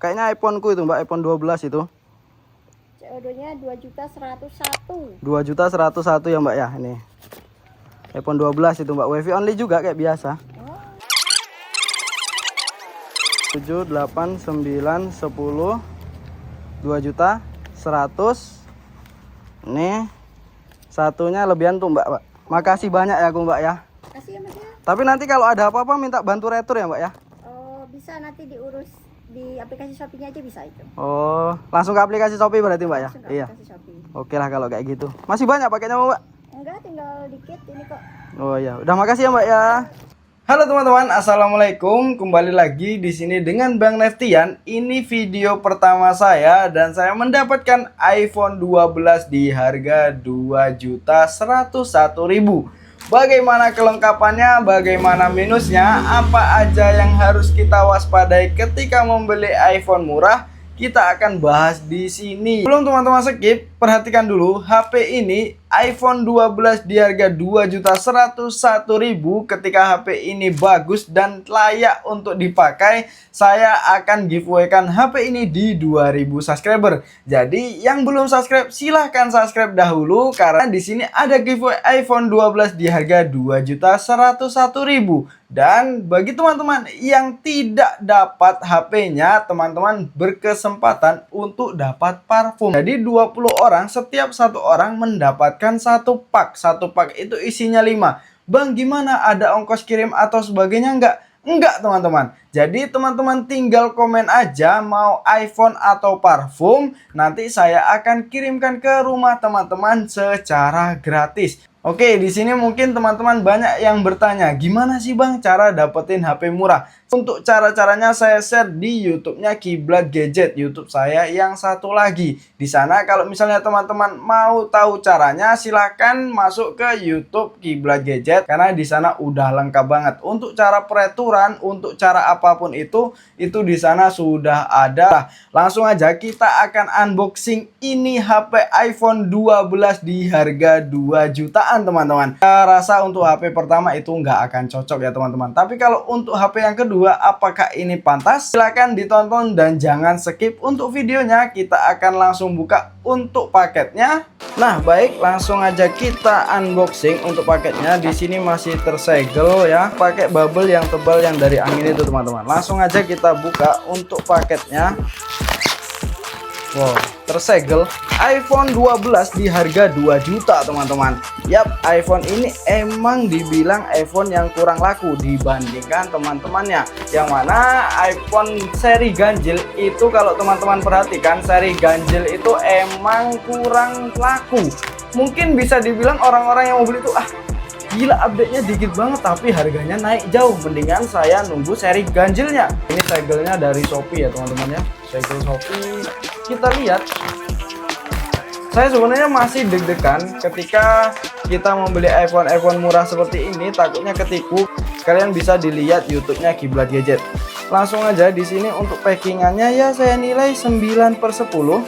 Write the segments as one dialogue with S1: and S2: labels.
S1: Kayaknya iPhone-ku itu Mbak, iPhone 12 itu.
S2: COD-nya 2.101.000.
S1: 2.101.000 ya Mbak ya, ini. iPhone 12 itu Mbak, WiFi only juga kayak biasa. 7, 8, 9, 10, 2.100.000. Ini satunya lebihan tuh Mbak. Makasih banyak ya Mbak ya.
S2: Kasih ya Mas ya.
S1: Tapi nanti kalau ada apa-apa minta bantu retur ya Mbak ya.
S2: Oh, bisa nanti diurus di aplikasi Shopee-nya aja bisa itu.
S1: Oh, langsung ke aplikasi Shopee berarti Mbak ya?
S2: Langsung ke
S1: Iya.
S2: aplikasi Shopee.
S1: Oke lah kalau kayak gitu. Masih banyak paketnya Mbak?
S2: Enggak, tinggal dikit ini kok.
S1: Oh ya, udah makasih ya Mbak ya. Halo teman-teman, assalamualaikum. Kembali lagi di sini dengan Bang Neftian. Ini video pertama saya dan saya mendapatkan iPhone 12 di harga 2.101.000. Bagaimana kelengkapannya, bagaimana minusnya, apa aja yang harus kita waspadai ketika membeli iPhone murah? Kita akan bahas di sini. Belum teman-teman skip, perhatikan dulu HP ini iPhone 12 di harga 2.101.000. Ketika HP ini bagus dan layak untuk dipakai, saya akan giveaway-kan HP ini di 2.000 subscriber. Jadi yang belum subscribe silahkan subscribe dahulu karena di sini ada giveaway iPhone 12 di harga 2.101.000. Dan bagi teman-teman yang tidak dapat HP-nya, teman-teman berkesempatan untuk dapat parfum. Jadi 20 orang, setiap satu orang mendapatkan satu pak. Satu pak itu isinya 5. Bang, gimana? Ada ongkos kirim atau sebagainya enggak? Enggak teman-teman. Jadi teman-teman tinggal komen aja mau iPhone atau parfum. Nanti saya akan kirimkan ke rumah teman-teman secara gratis. Oke, di sini mungkin teman-teman banyak yang bertanya, gimana sih Bang cara dapetin HP murah? Untuk cara-caranya saya share di YouTube-nya Kiblat Gadget, YouTube saya yang satu lagi. Di sana kalau misalnya teman-teman mau tahu caranya, silahkan masuk ke YouTube Kiblat Gadget karena di sana udah lengkap banget. Untuk cara peraturan, untuk cara apapun itu di sana sudah ada. Langsung aja kita akan unboxing ini HP iPhone 12 di harga 2 jutaan teman-teman. Saya rasa untuk HP pertama itu nggak akan cocok ya teman-teman. Tapi kalau untuk HP yang kedua, apakah ini pantas? Silahkan ditonton dan jangan skip. Untuk videonya kita akan langsung buka untuk paketnya. Nah baik, langsung aja kita unboxing untuk paketnya. Di sini masih tersegel ya, pakai bubble yang tebal yang dari angin itu teman-teman. Langsung aja kita buka untuk paketnya. Wow, tersegel iPhone 12 di harga 2 juta teman-teman. Yap, iPhone ini emang dibilang iPhone yang kurang laku dibandingkan teman-temannya. Yang mana iPhone seri ganjil itu kalau teman-teman perhatikan, seri ganjil itu emang kurang laku. Mungkin bisa dibilang orang-orang yang mau beli itu gila, update-nya dikit banget tapi harganya naik jauh. Mendingan saya nunggu seri ganjilnya. Ini segelnya dari Shopee ya teman-teman ya. Segel Shopee. Kita lihat. Saya sebenarnya masih deg-degan ketika kita membeli iPhone murah seperti ini, takutnya ketipu. Kalian bisa dilihat YouTube-nya Kiblat Gadget. Langsung aja di sini untuk packingannya ya saya nilai 9/10.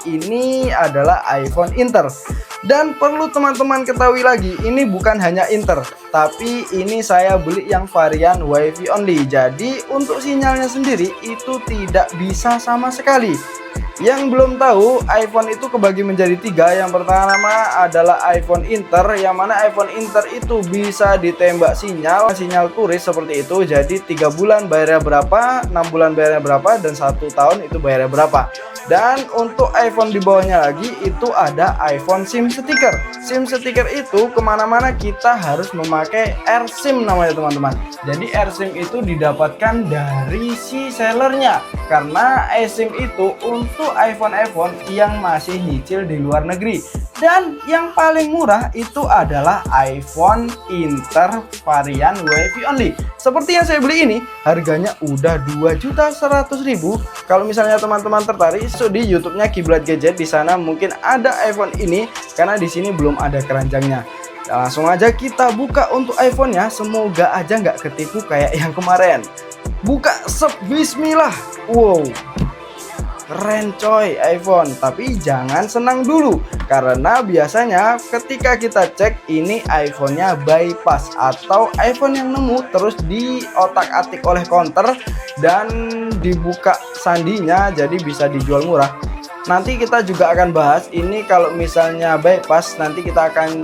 S1: Ini adalah iPhone Inter. Dan perlu teman-teman ketahui lagi, ini bukan hanya Inter, tapi ini saya beli yang varian WiFi only. Jadi untuk sinyalnya sendiri itu tidak bisa sama sekali. Yang belum tahu, iPhone itu kebagi menjadi 3. Yang pertama adalah iPhone Inter, yang mana iPhone Inter itu bisa ditembak sinyal turis seperti itu. Jadi 3 bulan bayarnya berapa, 6 bulan bayarnya berapa, dan 1 tahun itu bayarnya berapa. Dan untuk iPhone di bawahnya lagi itu ada iPhone SIM sticker. SIM sticker itu kemana-mana kita harus memakai AirSIM namanya teman-teman. Jadi AirSIM itu didapatkan dari si sellernya. Karena eSIM itu untuk iPhone yang masih nyicil di luar negeri. Dan yang paling murah itu adalah iPhone Inter varian WiFi only. Seperti yang saya beli ini, harganya udah 2.100.000. Kalau misalnya teman-teman tertarik, di YouTube-nya Kiblat Gadget, di sana mungkin ada iPhone ini karena di sini belum ada keranjangnya. Nah, langsung aja kita buka untuk iPhone-nya. Semoga aja nggak ketipu kayak yang kemarin. Buka, bismillah. Wow. keren coy iPhone. Tapi jangan senang dulu, karena biasanya ketika kita cek ini iPhone-nya bypass atau iPhone yang nemu terus diotak-atik oleh counter dan dibuka sandinya jadi bisa dijual murah. Nanti kita juga akan bahas ini kalau misalnya bypass, nanti kita akan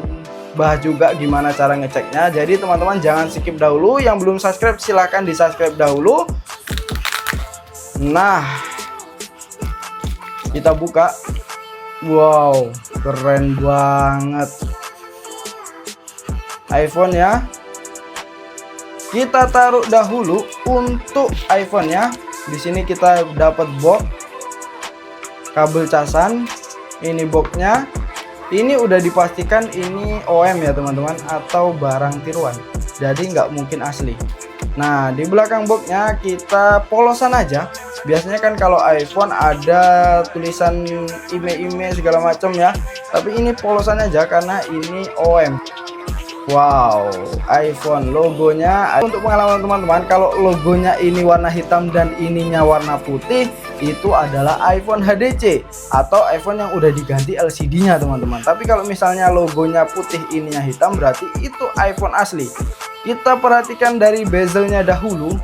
S1: bahas juga gimana cara ngeceknya. Jadi teman-teman jangan skip dahulu, yang belum subscribe silahkan di subscribe dahulu. Nah, kita buka. Wow, keren banget iPhone ya. Kita taruh dahulu untuk iPhone-nya. Di sini kita dapat box, kabel casan, ini boxnya. Ini udah dipastikan ini OM ya teman-teman, atau barang tiruan, jadi nggak mungkin asli. Nah, di belakang boxnya kita polosan aja. Biasanya kan kalau iPhone ada tulisan IMEI segala macam ya, tapi ini polosan aja karena ini OM. Wow, iPhone logonya. Untuk pengalaman teman-teman, kalau logonya ini warna hitam dan ininya warna putih, itu adalah iPhone HDC atau iPhone yang udah diganti LCD-nya teman-teman. Tapi kalau misalnya logonya putih ininya hitam, berarti itu iPhone asli. Kita perhatikan dari bezelnya dahulu.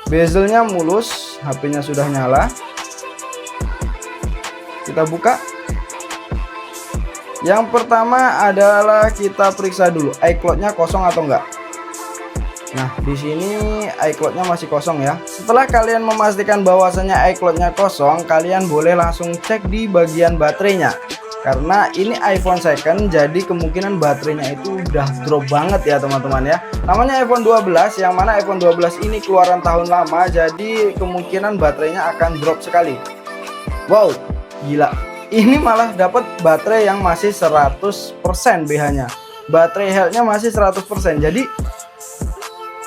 S1: Bezelnya mulus, HP-nya sudah nyala. Kita buka. Yang pertama adalah kita periksa dulu iCloud-nya kosong atau enggak. Nah, di sini iCloud-nya masih kosong ya. Setelah kalian memastikan bahwasanya iCloud-nya kosong, kalian boleh langsung cek di bagian baterainya. Karena ini iPhone second, jadi kemungkinan baterainya itu udah drop banget ya teman-teman ya. Namanya iPhone 12, yang mana iPhone 12 ini keluaran tahun lama, jadi kemungkinan baterainya akan drop sekali. Wow, gila. Ini malah dapat baterai yang masih 100% BH-nya. Baterai health-nya masih 100%. Jadi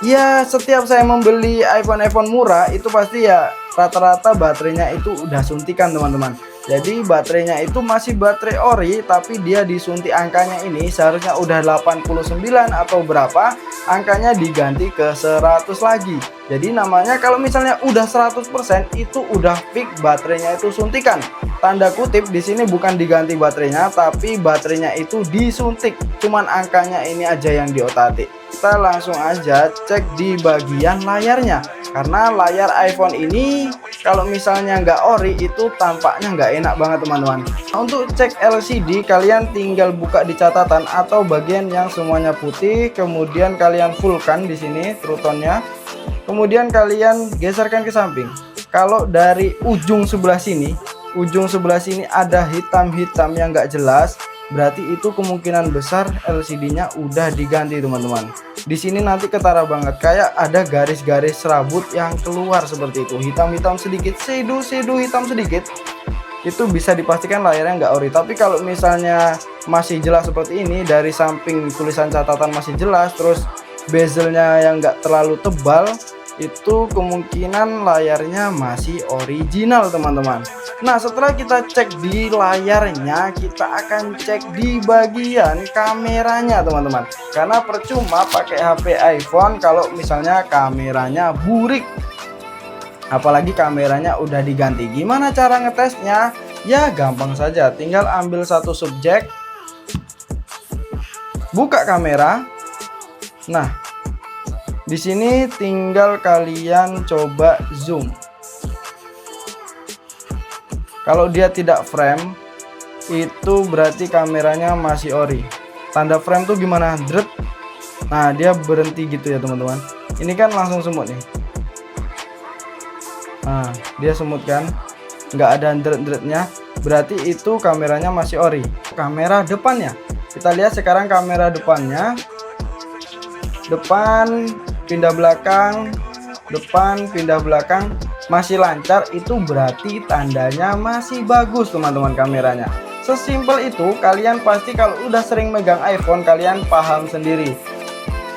S1: ya setiap saya membeli iPhone murah itu pasti ya rata-rata baterainya itu udah suntikan teman-teman. Jadi baterainya itu masih baterai ori, tapi dia disuntik angkanya ini seharusnya udah 89 atau berapa, angkanya diganti ke 100 lagi. Jadi namanya kalau misalnya udah 100% itu udah fix baterainya itu suntikan. Tanda kutip di sini bukan diganti baterainya, tapi baterainya itu disuntik. Cuman angkanya ini aja yang diotak-atik. Kita langsung aja cek di bagian layarnya, karena layar iPhone ini kalau misalnya nggak ori itu tampaknya nggak enak banget teman-teman. Nah, untuk cek LCD kalian tinggal buka di catatan atau bagian yang semuanya putih, kemudian kalian fullkan di sini True Tone-nya, kemudian kalian geserkan ke samping. Kalau dari ujung sebelah sini ada hitam-hitam yang nggak jelas, berarti itu kemungkinan besar LCD-nya udah diganti teman-teman. Di sini nanti ketara banget, kayak ada garis-garis serabut yang keluar seperti itu, hitam-hitam sedikit, shadow hitam sedikit. Itu bisa dipastikan layarnya nggak ori. Tapi kalau misalnya masih jelas seperti ini, dari samping tulisan catatan masih jelas, terus bezelnya yang nggak terlalu tebal, itu kemungkinan layarnya masih original teman-teman. Nah, setelah kita cek di layarnya, kita akan cek di bagian kameranya teman-teman. Karena percuma pakai HP iPhone kalau misalnya kameranya burik, apalagi kameranya udah diganti. Gimana cara ngetesnya? Ya gampang saja, tinggal ambil satu subjek, buka kamera. Nah, di sini tinggal kalian coba zoom. Kalau dia tidak frame, itu berarti kameranya masih ori. Tanda frame tuh gimana? Dret. Nah, dia berhenti gitu ya teman-teman. Ini kan langsung semut nih. Nah, dia semut kan, nggak ada dret-dretnya, berarti itu kameranya masih ori. Kamera depannya, kita lihat sekarang kamera depannya. Depan pindah belakang, depan pindah belakang, masih lancar. Itu berarti tandanya masih bagus teman-teman kameranya. Sesimpel itu. Kalian pasti kalau udah sering megang iPhone, kalian paham sendiri.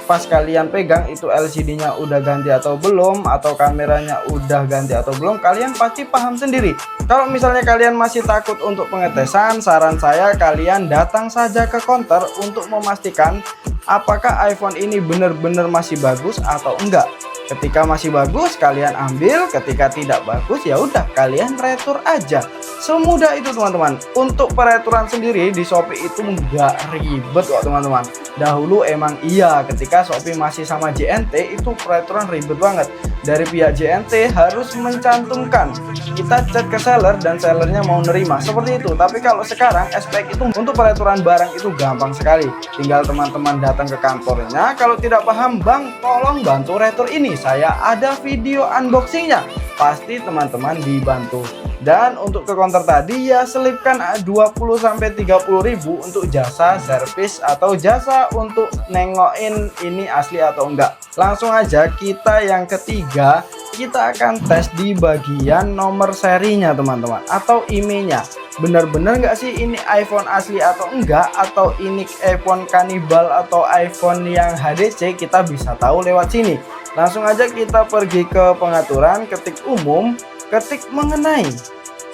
S1: Pas kalian pegang itu LCD-nya udah ganti atau belum, atau kameranya udah ganti atau belum, kalian pasti paham sendiri. Kalau misalnya kalian masih takut untuk pengetesan, saran saya kalian datang saja ke counter untuk memastikan apakah iPhone ini benar-benar masih bagus atau enggak. Ketika masih bagus kalian ambil, ketika tidak bagus ya udah kalian retur aja. Semudah itu teman-teman. Untuk pereturan sendiri di Shopee itu nggak ribet kok teman-teman. Dahulu emang iya, ketika Shopee masih sama JNT itu pereturan ribet banget. Dari pihak JNT harus mencantumkan, kita chat ke seller dan sellernya mau nerima, seperti itu. Tapi kalau sekarang SPX itu untuk pereturan barang itu gampang sekali. Tinggal teman-teman datang ke kantornya. Kalau tidak paham, Bang tolong bantu retur ini, saya ada video unboxingnya, pasti teman-teman dibantu. Dan untuk ke counter tadi ya selipkan 20-30 ribu untuk jasa servis atau jasa untuk nengokin ini asli atau enggak. Langsung aja kita yang ketiga, kita akan tes di bagian nomor serinya teman-teman atau IMEI-nya. Bener-bener nggak sih ini iPhone asli atau enggak, atau ini iPhone kanibal atau iPhone yang HDC, kita bisa tahu lewat sini. Langsung aja kita pergi ke pengaturan, ketik umum, ketik mengenai.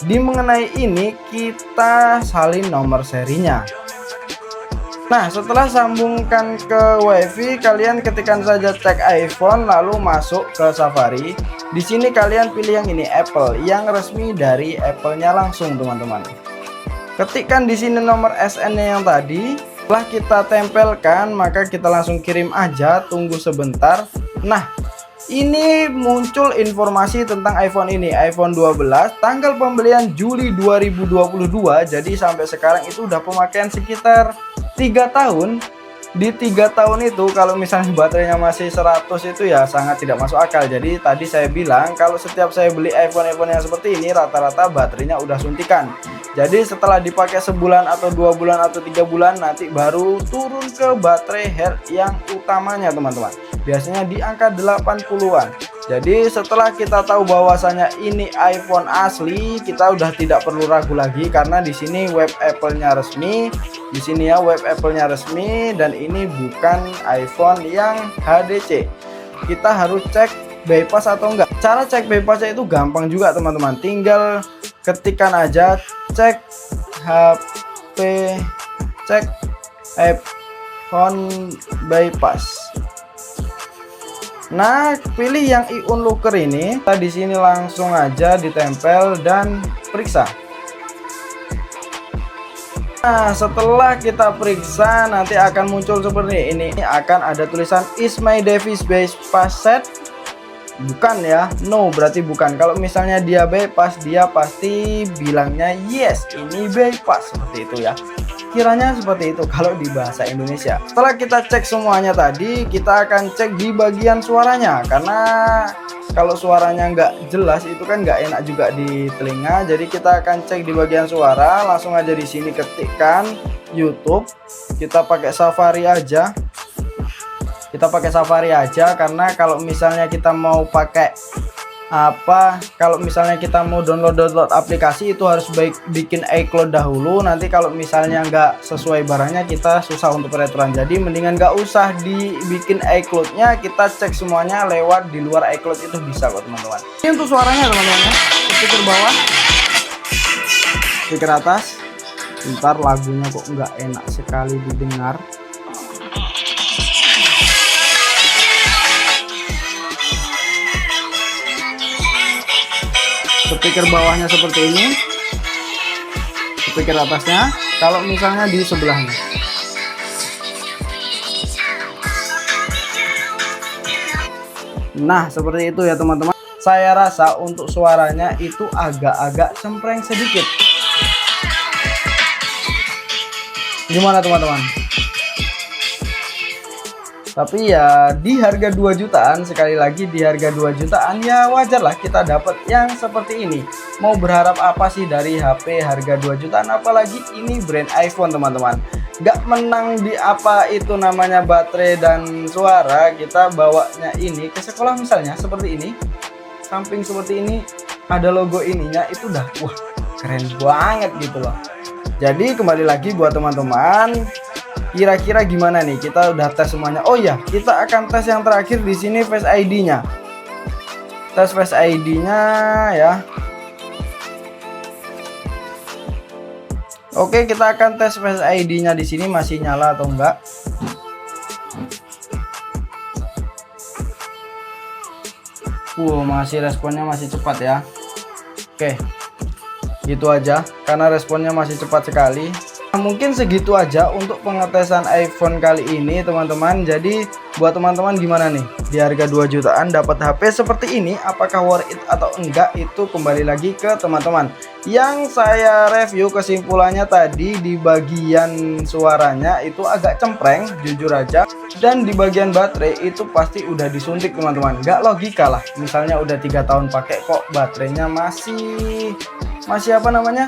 S1: Di mengenai ini kita salin nomor serinya. Nah, setelah sambungkan ke WiFi, kalian ketikkan saja cek iPhone lalu masuk ke Safari. Di sini kalian pilih yang ini, Apple, yang resmi dari Apple-nya langsung, teman-teman. Ketikkan di sini nomor SN-nya yang tadi. Setelah kita tempelkan, maka kita langsung kirim aja, tunggu sebentar. Nah, ini muncul informasi tentang iPhone ini, iPhone 12, tanggal pembelian Juli 2022. Jadi sampai sekarang itu udah pemakaian sekitar 3 tahun. Di 3 tahun itu kalau misalnya baterainya masih 100 itu ya sangat tidak masuk akal. Jadi tadi saya bilang kalau setiap saya beli iPhone yang seperti ini rata-rata baterainya udah suntikan. Jadi setelah dipakai sebulan atau 2 bulan atau 3 bulan nanti baru turun ke baterai health yang utamanya teman-teman. Biasanya di angka 80-an. Jadi setelah kita tahu bahwasanya ini iPhone asli, kita udah tidak perlu ragu lagi karena di sini web Apple-nya resmi. Di sini ya web Apple-nya resmi dan ini bukan iPhone yang HDC. Kita harus cek bypass atau enggak. Cara cek bypassnya itu gampang juga teman-teman. Tinggal ketikkan aja cek HP, cek iPhone bypass. Nah, pilih yang iUnlooker ini. Kita di sini langsung aja ditempel dan periksa. Nah, setelah kita periksa nanti akan muncul seperti ini. Akan ada tulisan is my device bypass set. Bukan ya, no berarti bukan. Kalau misalnya dia bypass, dia pasti bilangnya yes, ini bypass, seperti itu ya. Kiranya seperti itu kalau di bahasa Indonesia. Setelah kita cek semuanya tadi, kita akan cek di bagian suaranya, karena kalau suaranya nggak jelas itu kan nggak enak juga di telinga. Jadi kita akan cek di bagian suara. Langsung aja di sini ketikkan YouTube. Kita pakai Safari aja. Kita pakai Safari aja karena kalau misalnya kita mau pakai kalau misalnya kita mau download aplikasi itu harus bikin iCloud dahulu. Nanti kalau misalnya nggak sesuai barangnya kita susah untuk peraturan. Jadi mendingan nggak usah dibikin iCloud-nya, kita cek semuanya lewat di luar iCloud itu bisa kok teman-teman. Ini untuk suaranya teman-teman ya. Speaker bawah, speaker atas. Bentar, lagunya kok nggak enak sekali didengar. Speaker bawahnya seperti ini, speaker atasnya kalau misalnya di sebelahnya. Nah seperti itu ya teman-teman. Saya rasa untuk suaranya itu agak-agak cempreng sedikit. Gimana teman-teman? Tapi ya di harga 2 jutaan, sekali lagi di harga 2 jutaan ya wajar lah kita dapat yang seperti ini. Mau berharap apa sih dari HP harga 2 jutaan, apalagi ini brand iPhone teman-teman. Gak menang di apa itu namanya baterai dan suara. Kita bawanya ini ke sekolah misalnya seperti ini, samping seperti ini ada logo ininya, itu udah wah keren banget gitu loh. Jadi kembali lagi buat teman-teman, kira-kira gimana nih? Kita udah tes semuanya. Oh ya, kita akan tes yang terakhir di sini Face ID-nya. Tes Face ID-nya ya. Oke, kita akan tes Face ID-nya di sini masih nyala atau enggak. Masih responnya masih cepat ya. Oke, gitu aja karena responnya masih cepat sekali. Nah, mungkin segitu aja untuk pengetesan iPhone kali ini teman-teman. Jadi buat teman-teman gimana nih, di harga 2 jutaan dapat HP seperti ini, apakah worth it atau enggak, itu kembali lagi ke teman-teman. Yang saya review kesimpulannya tadi, di bagian suaranya itu agak cempreng jujur aja, dan di bagian baterai itu pasti udah disuntik teman-teman. Nggak logika lah, misalnya udah 3 tahun pakai kok baterainya masih apa namanya,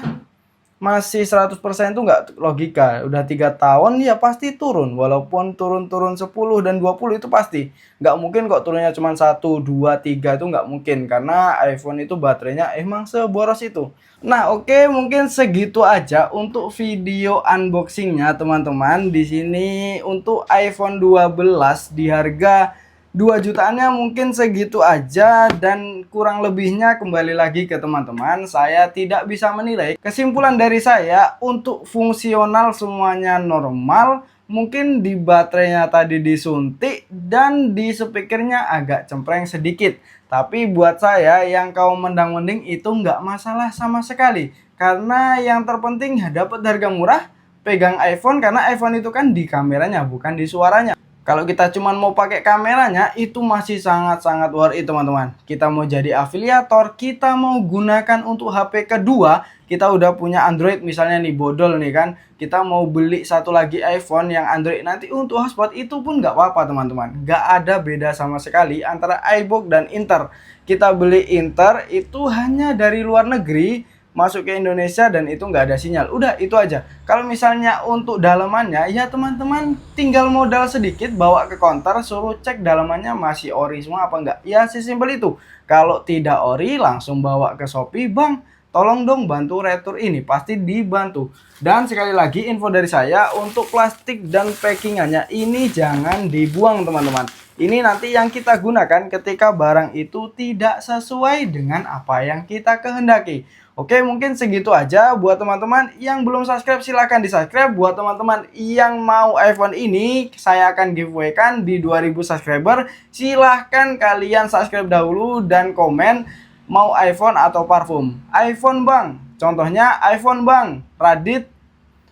S1: masih 100% itu nggak logika. Udah 3 tahun ya pasti turun, walaupun turun-turun 10 dan 20 itu pasti nggak mungkin kok turunnya cuma 1, 2, 3, itu nggak mungkin, karena iPhone itu baterainya emang seboros itu. Nah oke, mungkin segitu aja untuk video unboxingnya teman-teman. Di sini untuk iPhone 12 di harga 2 jutaannya mungkin segitu aja, dan kurang lebihnya kembali lagi ke teman-teman. Saya tidak bisa menilai. Kesimpulan dari saya, untuk fungsional semuanya normal. Mungkin di baterainya tadi disuntik dan di speakernya agak cempreng sedikit. Tapi buat saya yang kaum mendang-mending itu nggak masalah sama sekali. Karena yang terpenting dapat harga murah, pegang iPhone, karena iPhone itu kan di kameranya bukan di suaranya. Kalau kita cuma mau pakai kameranya itu masih sangat-sangat worth it teman-teman. Kita mau jadi afiliator, kita mau gunakan untuk HP kedua, kita udah punya Android misalnya nih, bodol nih kan, kita mau beli satu lagi iPhone yang Android nanti untuk hotspot, itu pun nggak apa-apa teman-teman. Nggak ada beda sama sekali antara iBook dan Inter. Kita beli Inter itu hanya dari luar negeri masuk ke Indonesia dan itu nggak ada sinyal. Udah itu aja. Kalau misalnya untuk dalamannya ya teman-teman tinggal modal sedikit, bawa ke counter, suruh cek dalamannya masih ori semua apa enggak. Ya sesimpel itu. Kalau tidak ori langsung bawa ke Shopee, "Bang, tolong dong bantu retur ini." Pasti dibantu. Dan sekali lagi info dari saya, untuk plastik dan packingannya ini jangan dibuang teman-teman. Ini nanti yang kita gunakan ketika barang itu tidak sesuai dengan apa yang kita kehendaki. Oke, mungkin segitu aja. Buat teman-teman yang belum subscribe silahkan di subscribe. Buat teman-teman yang mau iPhone ini, saya akan giveaway kan di 2000 subscriber. Silahkan kalian subscribe dahulu dan komen mau iPhone atau parfum. iPhone bang, contohnya iPhone bang,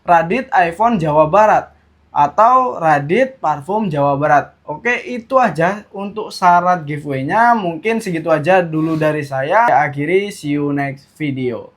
S1: Radit iPhone Jawa Barat, atau Radit parfum Jawa Barat. Oke, itu aja untuk syarat giveaway-nya. Mungkin segitu aja dulu dari saya. Akhiri, see you next video.